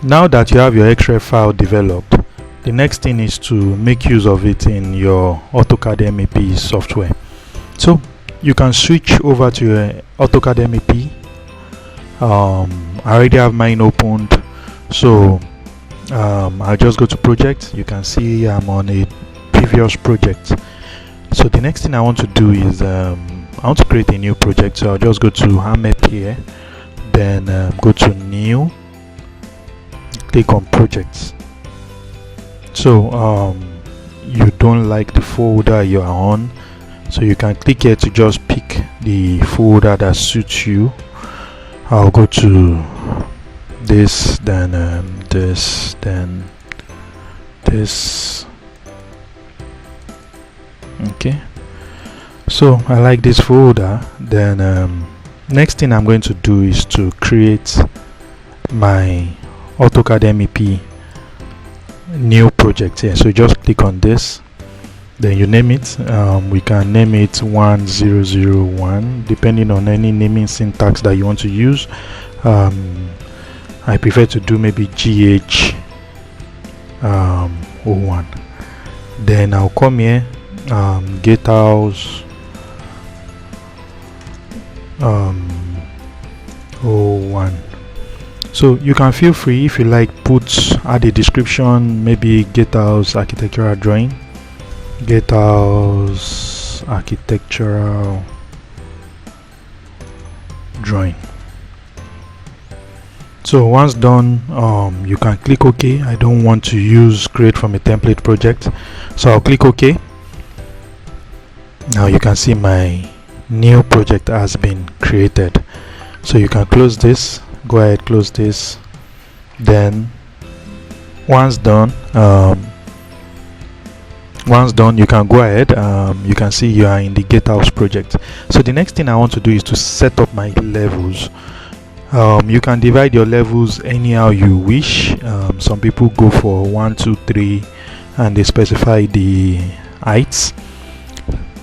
Now that you have your Xref file developed, the next thing is to make use of it in your AutoCAD MEP software. So you can switch over to your AutoCAD MEP. I already have mine opened, so I'll just go to project. You can see I'm on a previous project. So the next thing I want to do is I want to create a new project. So I'll just go to MEP here, then go to new, click on projects. So you don't like the folder you are on, so you can click here to just pick the folder that suits you. I'll go to this, then this, then this. Okay, so I like this folder. Then next thing I'm going to do is to create my AutoCAD MEP new project here. So just click on this, then you name it. We can name it 1001 depending on any naming syntax that you want to use. I prefer to do maybe GH01. Then I'll come here, gatehouse 01. So you can feel free, if you like, add a description, maybe gatehouse architectural drawing, gatehouse architectural drawing. So once done, you can click OK. I don't want to use create from a template project, so I'll click OK. Now you can see my new project has been created. So you can close this, go ahead, close this. Then once done, you can go ahead. You can see you are in the gatehouse project. So the next thing I want to do is to set up my levels. You can divide your levels anyhow you wish. Some people go for 1, 2, 3 and they specify the heights,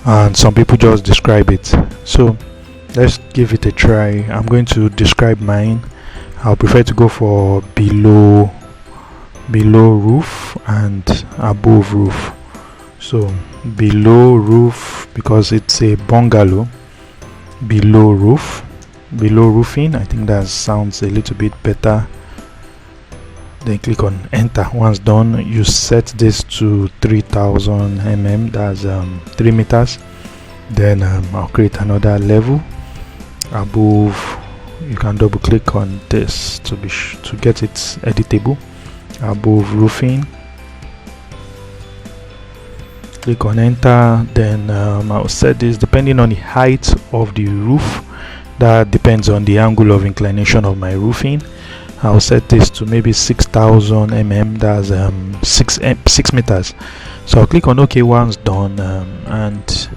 and some people just describe it. So let's give it a try. I'm going to describe mine. I'll prefer to go for below roof and above roof. So below roof, because it's a bungalow. Below roofing, I think that sounds a little bit better. Then click on enter. Once done, you set this to 3000 mm, that's 3 meters. Then I'll create another level above. You can double click on this to get it editable. Above roofing, click on enter. Then I'll set this depending on the height of the roof. That depends on the angle of inclination of my roofing. I'll set this to maybe 6000 mm, that's 6 meters. So I'll click on OK once done, and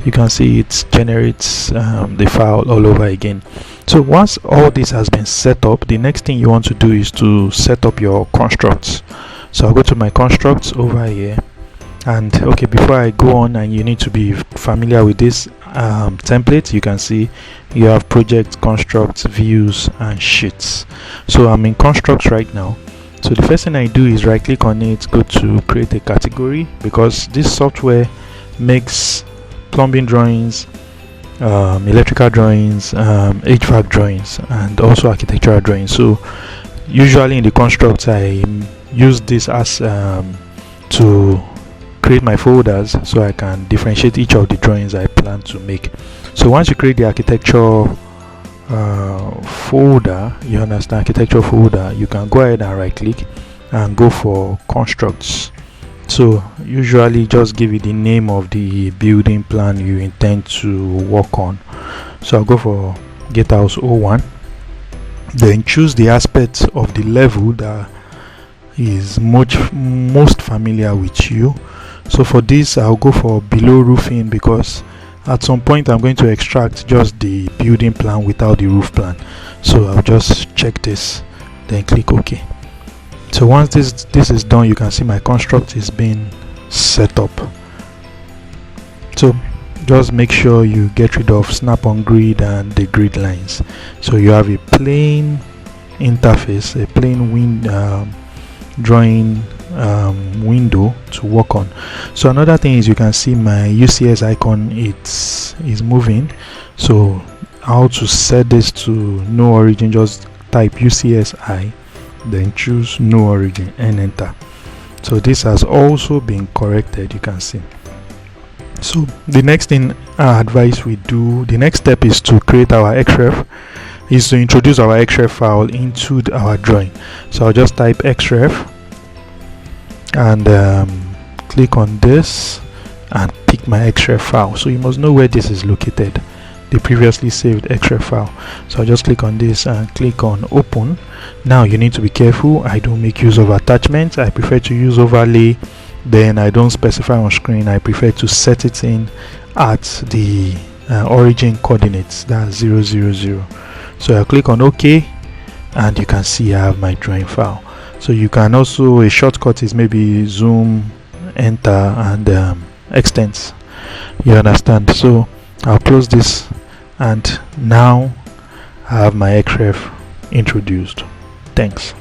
you can see it generates the file all over again. So once all this has been set up, the next thing you want to do is to set up your constructs. So I'll go to my constructs over here, and okay, before I go on, and you need to be familiar with this template. You can see you have project, constructs, views and sheets. So I'm in constructs right now. So the first thing I do is right click on it, go to create a category, because this software makes plumbing drawings, electrical drawings, HVAC drawings, and also architectural drawings. So usually in the constructs I use this as to create my folders, so I can differentiate each of the drawings I plan to make. So once you create the architecture folder, you understand, architecture folder, you can go ahead and right click and go for constructs. So usually just give it the name of the building plan you intend to work on. So I'll go for gatehouse 01. Then choose the aspect of the level that is most familiar with you. So for this, I'll go for below roofing, because at some point I'm going to extract just the building plan without the roof plan. So I'll just check this, then click OK. So once this is done, you can see my construct is being set up. So just make sure you get rid of snap on grid and the grid lines. So you have a plain interface, a plain drawing window to work on. So another thing is you can see my UCS icon, is moving. So how to set this to no origin? Just type UCSI, then choose no origin and enter. So this has also been corrected, you can see. So the next thing I advise we do, the next step is to create our Xref, is to introduce our Xref file into our drawing. So I'll just type Xref and click on this and pick my Xref file. So you must know where this is located, the previously saved Xref file. So I'll just click on this and click on open. Now you need to be careful. I don't make use of attachments. I prefer to use overlay. Then I don't specify on screen. I prefer to set it in at the origin coordinates, that's 000. So I click on OK, and you can see I have my drawing file. So you can also, a shortcut is maybe zoom, enter, and extents. You understand? So I'll close this, and now I have my Xref introduced. Thanks.